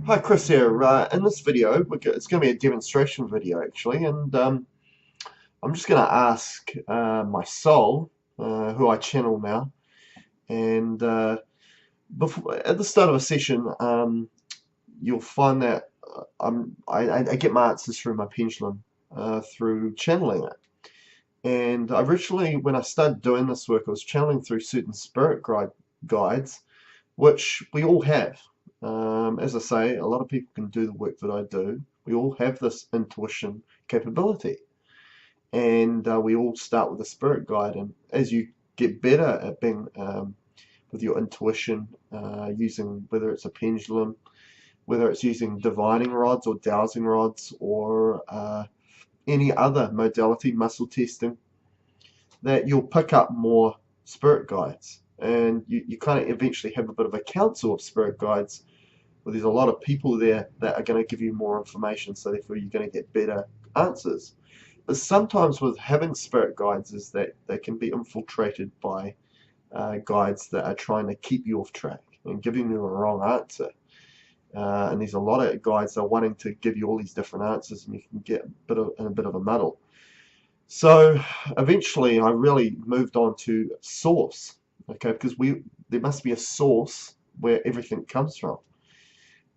Hi, Chris here. In this video, it's going to be a demonstration video actually, and I'm just going to ask my soul, who I channel now, and at the start of a session, you'll find that I get my answers through my pendulum, through channeling it. And originally, when I started doing this work, I was channeling through certain guides, which we all have. As I say, a lot of people can do the work that I do. We all have this intuition capability, and we all start with a spirit guide. And as you get better at being with your intuition, using whether it's a pendulum, whether it's using divining rods or dowsing rods, or any other modality, muscle testing, that you'll pick up more spirit guides. And you kind of eventually have a bit of a council of spirit guides where there's a lot of people there that are going to give you more information, so therefore you're going to get better answers. But sometimes with having spirit guides is that they can be infiltrated by guides that are trying to keep you off track and giving you a wrong answer. And there's a lot of guides that are wanting to give you all these different answers, and you can get in a bit of a muddle. So eventually I really moved on to source, okay, because there must be a source where everything comes from.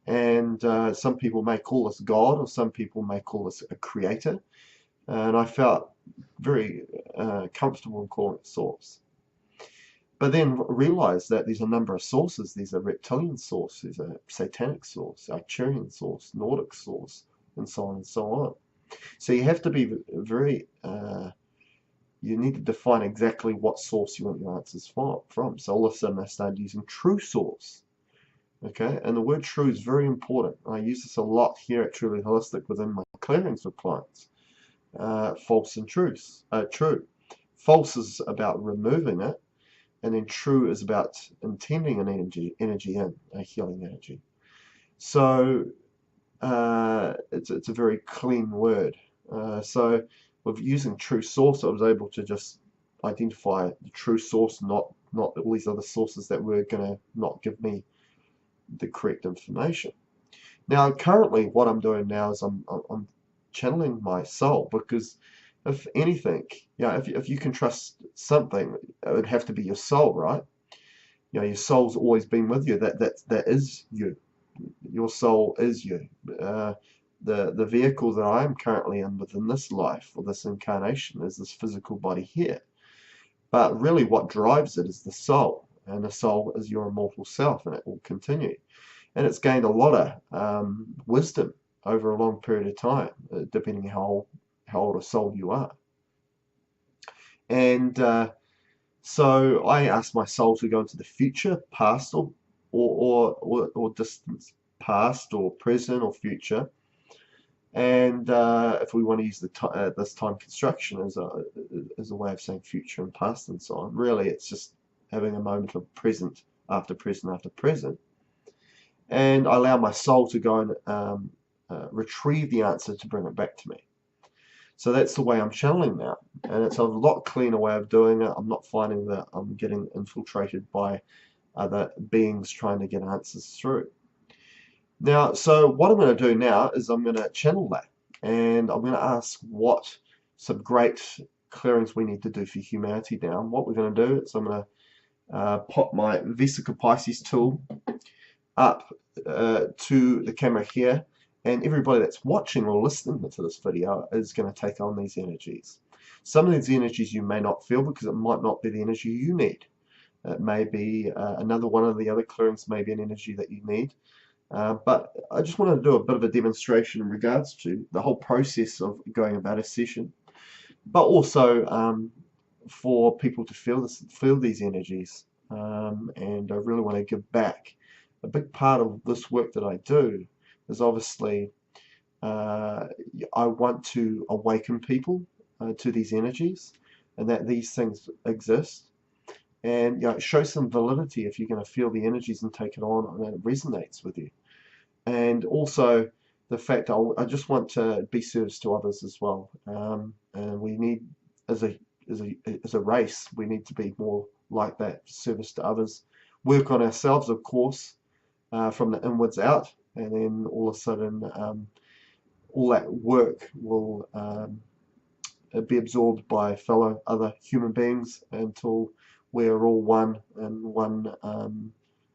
And some people may call this God, or some people may call this a creator. And I felt very comfortable in calling it source. But then realized that there's a number of sources. There's a reptilian source, there's a satanic source, Arcturian source, Nordic source, and so on and so on. So you have to be very, you need to define exactly what source you want your answers from. So all of a sudden I started using true source. Okay, and the word true is very important. I use this a lot here at Truly Holistic within my clearings with clients. False and true. False is about removing it, and then true is about intending an energy in, a healing energy. So it's a very clean word. So with using true source, I was able to just identify the true source, not all these other sources that were going to not give me the correct information. Now, currently, what I'm doing now is I'm channeling my soul, because if anything, if you can trust something, it would have to be your soul, right? Your soul's always been with you. That is you. Your soul is you. The vehicle that I am currently in within this life, or this incarnation, is this physical body here. But really what drives it is the soul, and the soul is your immortal self, and it will continue. And it's gained a lot of wisdom over a long period of time, depending how old a soul you are. And so I asked my soul to go into the future, past, or distance, past or present or future. And if we want to use this time construction as a way of saying future and past and so on, really it's just having a moment of present after present after present. And I allow my soul to go and retrieve the answer to bring it back to me. So that's the way I'm channeling now, and it's a lot cleaner way of doing it. I'm not finding that I'm getting infiltrated by other beings trying to get answers through. Now, so what I'm going to do now is I'm going to channel that, and I'm going to ask what some great clearings we need to do for humanity now. And what we're going to do is I'm going to pop my Vesica Pisces tool up to the camera here, and everybody that's watching or listening to this video is going to take on these energies. Some of these energies you may not feel, because it might not be the energy you need. It may be another one of the other clearings, may be an energy that you need. But I just want to do a bit of a demonstration in regards to the whole process of going about a session, but also for people to feel these energies, and I really want to give back. A big part of this work that I do is obviously I want to awaken people to these energies, and that these things exist, and show some validity if you're going to feel the energies and take it on, and it resonates with you. And also the fact I just want to be service to others as well, and we need, as a race, we need to be more like that, service to others, work on ourselves, of course, from the inwards out, and then all of a sudden all that work will be absorbed by fellow other human beings until we're all one and one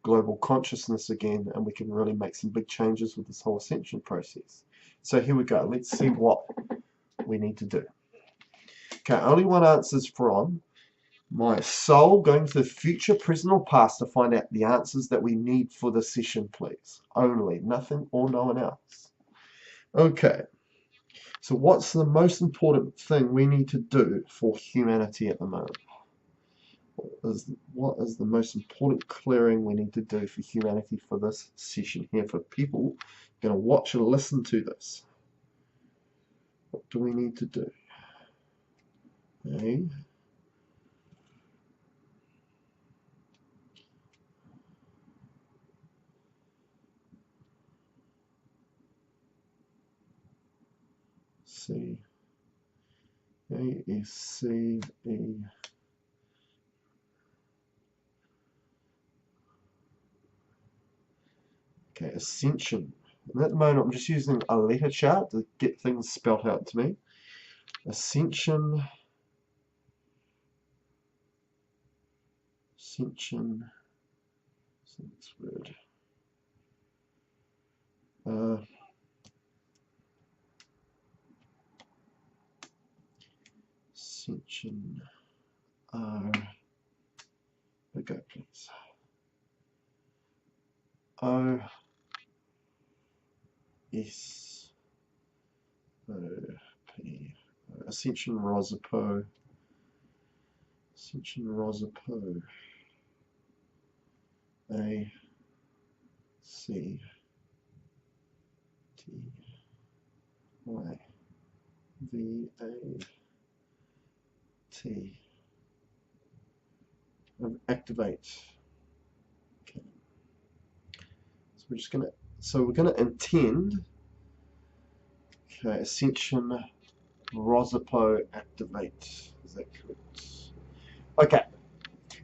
global consciousness again, and we can really make some big changes with this whole ascension process. So here we go. Let's see what we need to do. Okay, only one answer is from my soul going to the future, present, or past to find out the answers that we need for the session, please. Only, nothing or no one else. Okay, so what's the most important thing we need to do for humanity at the moment? What is the most important clearing we need to do for humanity for this session here, for people going to watch and listen to this? What do we need to do? Okay. C A S C E. Okay, Ascension. And at the moment, I'm just using a letter chart to get things spelt out to me. Ascension. Ascension. What's the next word? Ascension. Go, please. O S O P. Ascension Rosapo. Ascension Rosapo. A C T Y V A T. Activate. Okay. So we're gonna intend. Okay, Ascension Rosapo activate. Is that correct? Okay.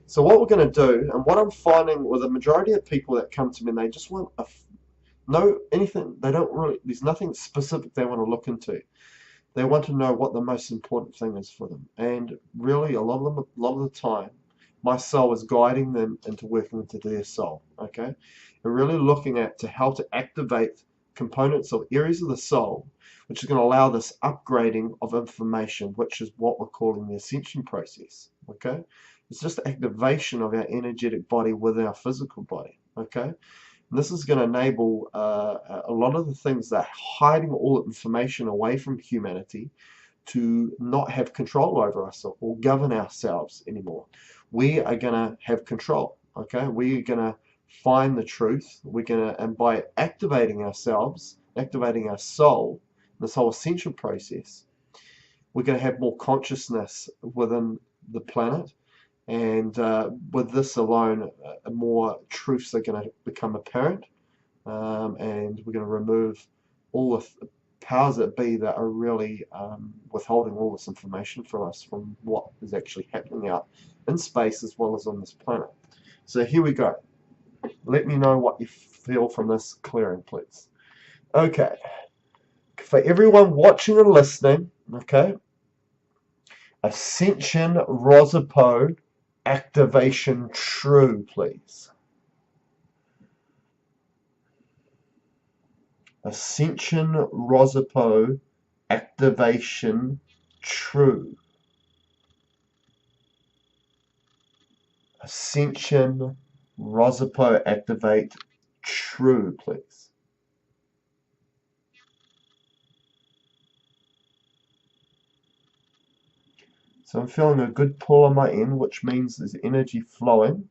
So what we're going to do, and what I'm finding with the majority of people that come to me, they just want anything. They don't really. There's nothing specific they want to look into. They want to know what the most important thing is for them, and really, a lot of the time, my soul is guiding them into working into their soul. Okay, and really looking at to how to activate components of areas of the soul, which is going to allow this upgrading of information, which is what we're calling the ascension process. Okay, it's just the activation of our energetic body within our physical body. Okay. And this is going to enable a lot of the things that are hiding all information away from humanity to not have control over ourselves or govern ourselves anymore. We are going to have control. Okay, we are going to find the truth. We're going to, and by activating ourselves, activating our soul, this whole ascension process, we're going to have more consciousness within the planet. And with this alone, more truths are going to become apparent, and we're going to remove all the powers that be that are really withholding all this information from us, from what is actually happening out in space as well as on this planet. So here we go. Let me know what you feel from this clearing, please. Okay. For everyone watching and listening, okay, Ascension Rosapo activation true, please. Ascension Rosapo activation true. Ascension Rosapo activate true, please. So I'm feeling a good pull on my end, which means there's energy flowing.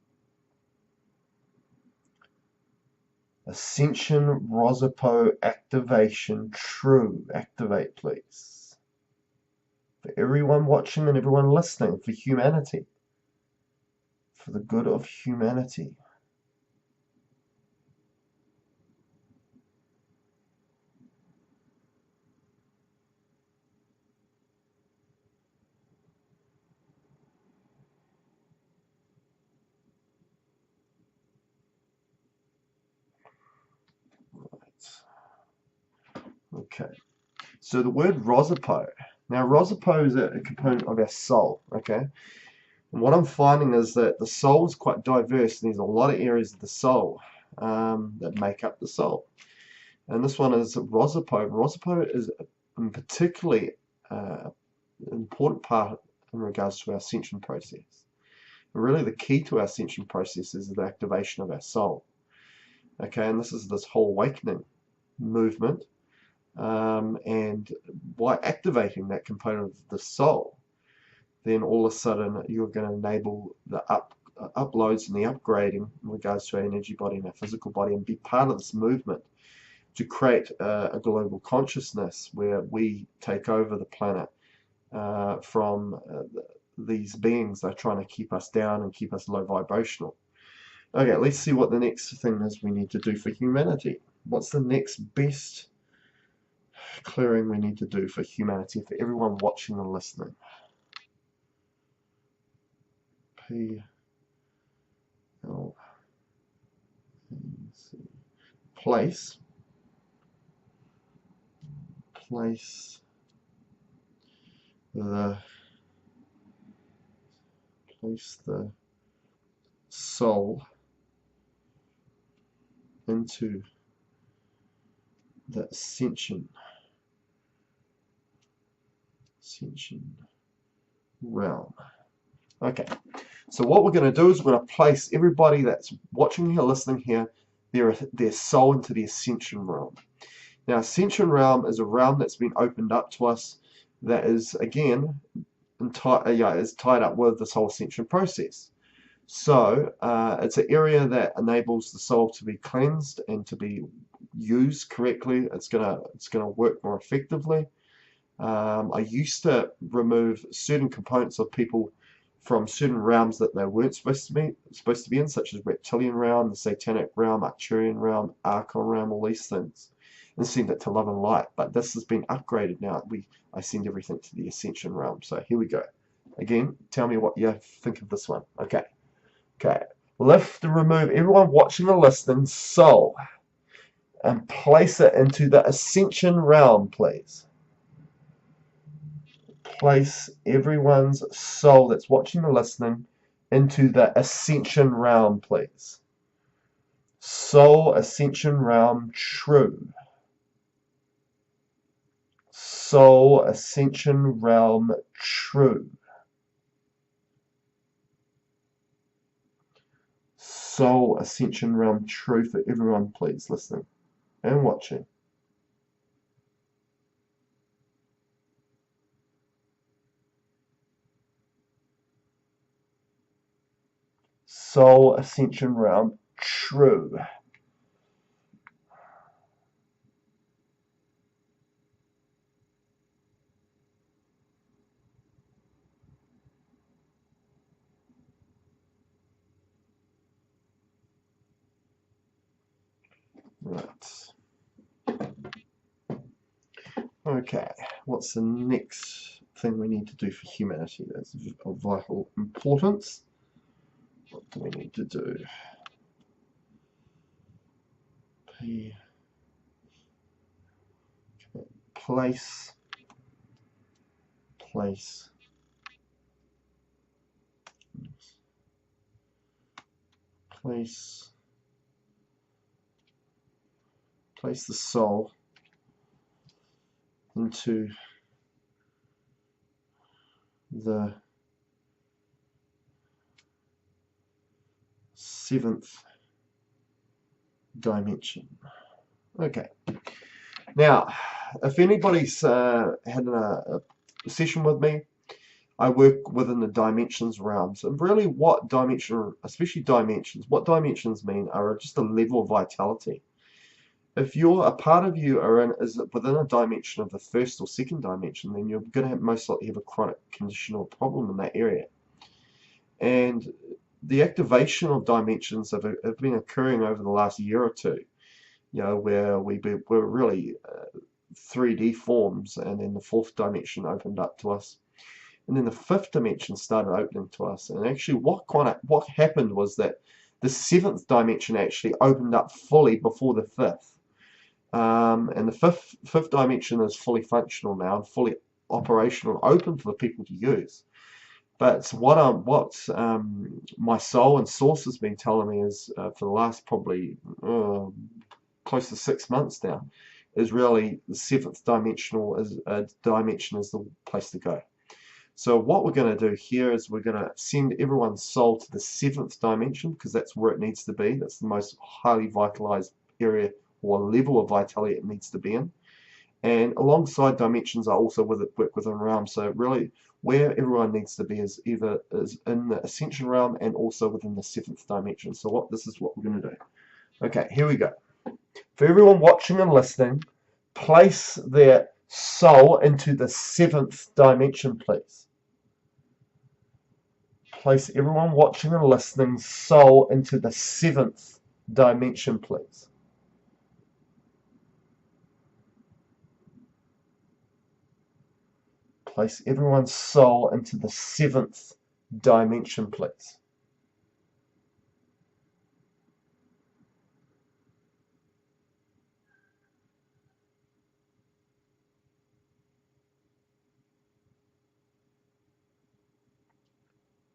Ascension Rosapo activation true. Activate, please. For everyone watching and everyone listening, for humanity. For the good of humanity. Right. Okay. So the word Rosipo. Now Rosipo is a component of our soul. Okay. And what I'm finding is that the soul is quite diverse, and there's a lot of areas of the soul that make up the soul. And this one is Rosipo. Rosipo is particularly an important part in regards to our ascension process. Really, the key to our ascension process is the activation of our soul. Okay, and this is this whole awakening movement. And by activating that component of the soul, then all of a sudden you're going to enable the uploads and the upgrading in regards to our energy body and our physical body, and be part of this movement to create a global consciousness where we take over the planet from these beings that are trying to keep us down and keep us low vibrational. Okay, let's see what the next thing is we need to do for humanity. What's the next best clearing we need to do for humanity, for everyone watching and listening? P L C. Place the soul into the ascension realm. Okay, so what we're going to do is we're going to place everybody that's watching here, listening here, their soul into the Ascension Realm. Now, Ascension Realm is a realm that's been opened up to us that is, again, is tied up with this whole ascension process. So it's an area that enables the soul to be cleansed and to be used correctly. It's gonna work more effectively. I used to remove certain components of people from certain realms that they weren't supposed to be in, such as reptilian realm, the satanic realm, Arcturian realm, Archon realm, all these things, and send it to love and light. But this has been upgraded now. I send everything to the Ascension Realm. So here we go. Again, tell me what you think of this one. Okay. Lift and remove everyone watching and listening soul and place it into the Ascension Realm, please. Place everyone's soul that's watching and listening into the Ascension Realm, please. Soul Ascension Realm true. Soul Ascension Realm true. Soul Ascension Realm true for everyone, please, listening and watching. Soul Ascension Realm true. Right. Okay, what's the next thing we need to do for humanity that's of vital importance? What do we need to do? Place the soul into the 7th dimension. Okay. Now, if anybody's had a session with me, I work within the dimensions realms. And really what dimension, especially dimensions, what dimensions mean are just a level of vitality. If a part of you is within a dimension of the first or second dimension, then you're going to most likely have a chronic condition or problem in that area. And the activation of dimensions have been occurring over the last year or two, where we're really 3D forms, and then the 4th dimension opened up to us. And then the 5th dimension started opening to us. And actually what happened was that the 7th dimension actually opened up fully before the 5th. And the fifth dimension is fully functional now and fully operational, open for people to use. But what my soul and source has been telling me is for the last probably close to 6 months now, is really the seventh dimension is the place to go. So what we're going to do here is we're going to send everyone's soul to the seventh dimension because that's where it needs to be. That's the most highly vitalized area or level of vitality it needs to be in. And alongside dimensions are also work within realms. So really where everyone needs to be is either is in the Ascension Realm and also within the seventh dimension. So this is what we're going to do. Okay, here we go. For everyone watching and listening, place their soul into the seventh dimension, please. Place everyone watching and listening's soul into the seventh dimension, please. Place everyone's soul into the seventh dimension, please.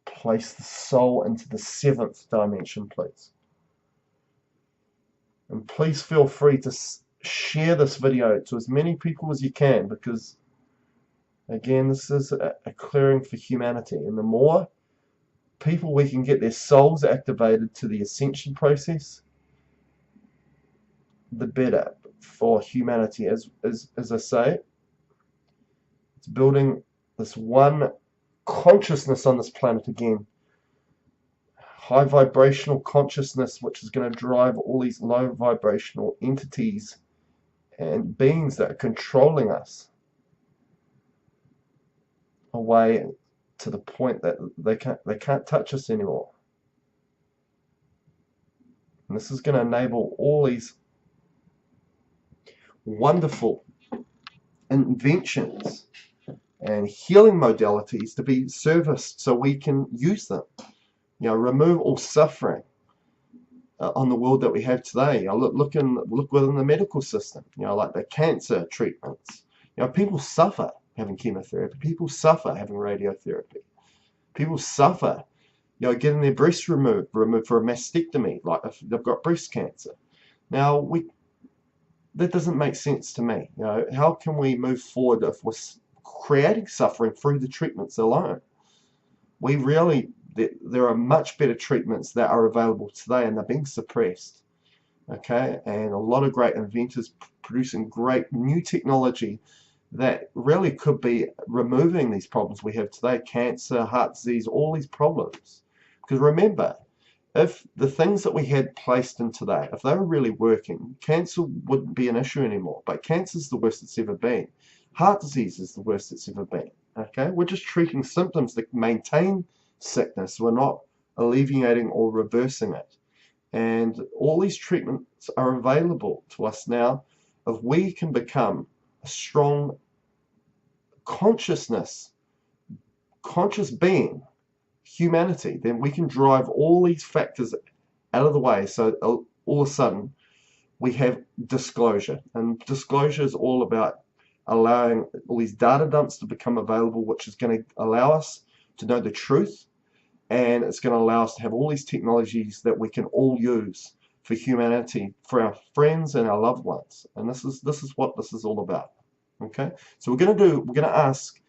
Place the soul into the seventh dimension, please. And please feel free to share this video to as many people as you can, because again, this is a clearing for humanity, and the more people we can get their souls activated to the ascension process, the better for humanity. As I say, it's building this one consciousness on this planet again. High vibrational consciousness, which is going to drive all these low vibrational entities and beings that are controlling us away to the point that they can't touch us anymore. And this is going to enable all these wonderful inventions and healing modalities to be serviced so we can use them. You know, remove all suffering on the world that we have today. You know, look within the medical system. You know, like the cancer treatments. You know, people suffer having chemotherapy. People suffer having radiotherapy. People suffer, you know, getting their breast removed for a mastectomy, like if they've got breast cancer. Now, that doesn't make sense to me. You know, how can we move forward if we're creating suffering through the treatments alone? There are much better treatments that are available today, and they're being suppressed. Okay, and a lot of great inventors producing great new technology that really could be removing these problems we have today: cancer, heart disease, all these problems. Because remember, if the things that we had placed in today, if they were really working, cancer wouldn't be an issue anymore. But cancer is the worst it's ever been. Heart disease is the worst it's ever been. Okay, we're just treating symptoms that maintain sickness. We're not alleviating or reversing it. And all these treatments are available to us now. If we can become a strong conscious being, humanity, then we can drive all these factors out of the way. So all of a sudden we have disclosure, and disclosure is all about allowing all these data dumps to become available, which is going to allow us to know the truth, and it's going to allow us to have all these technologies that we can all use for humanity, for our friends and our loved ones. And this is what this is all about. Okay, so we're going to ask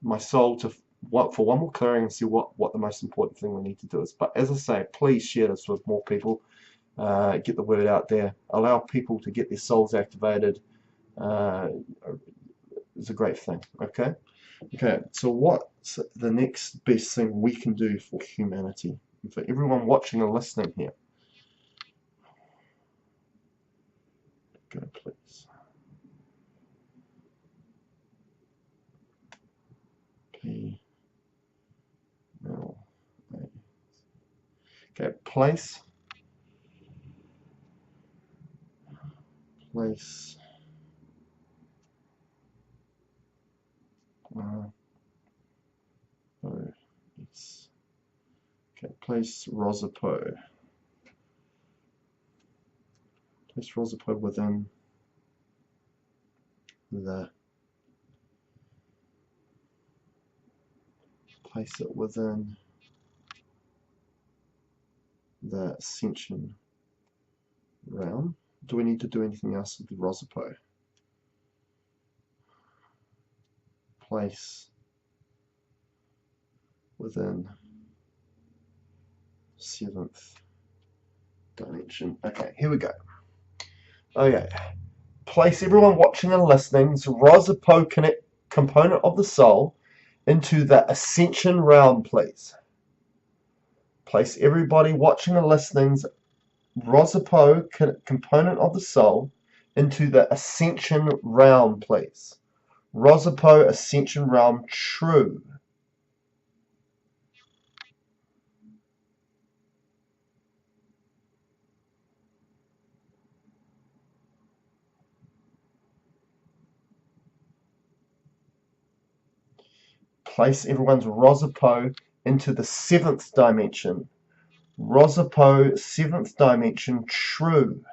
my soul for one more clearing and see what the most important thing we need to do is. But as I say, please share this with more people. Get the word out there. Allow people to get their souls activated. It's a great thing. Okay. Okay. So what's the next best thing we can do for humanity? And for everyone watching and listening here. Go, please. P. L. A. Okay. Place. Oh, yes. Okay, place Rosapo. Place Rosipo within the, place it within the Ascension Realm. Do we need to do anything else with the Rosipo? Place within 7th dimension. Okay, here we go. Okay. Place everyone watching and listening's Rosipo component of the soul into the Ascension Realm, please. Place everybody watching and listening's Rosipo component of the soul into the Ascension Realm, please. Rosipo Ascension Realm true. Place everyone's Rosipo into the 7th dimension. Rosipo 7th dimension true.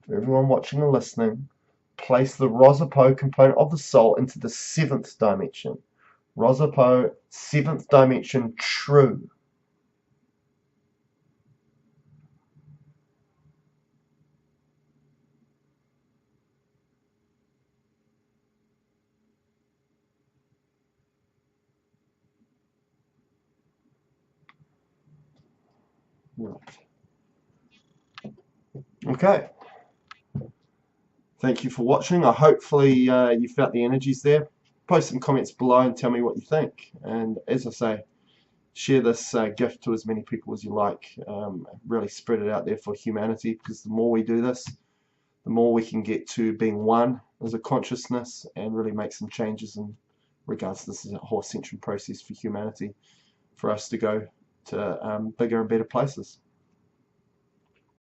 For everyone watching and listening, place the Rosipo component of the soul into the 7th dimension. Rosipo 7th dimension true. Right. Okay. Thank you for watching. Hopefully you felt the energies there. Post some comments below and tell me what you think. And as I say, share this gift to as many people as you like. Really spread it out there for humanity, because the more we do this, the more we can get to being one as a consciousness and really make some changes in regards to this whole ascension process for humanity, for us to go to bigger and better places.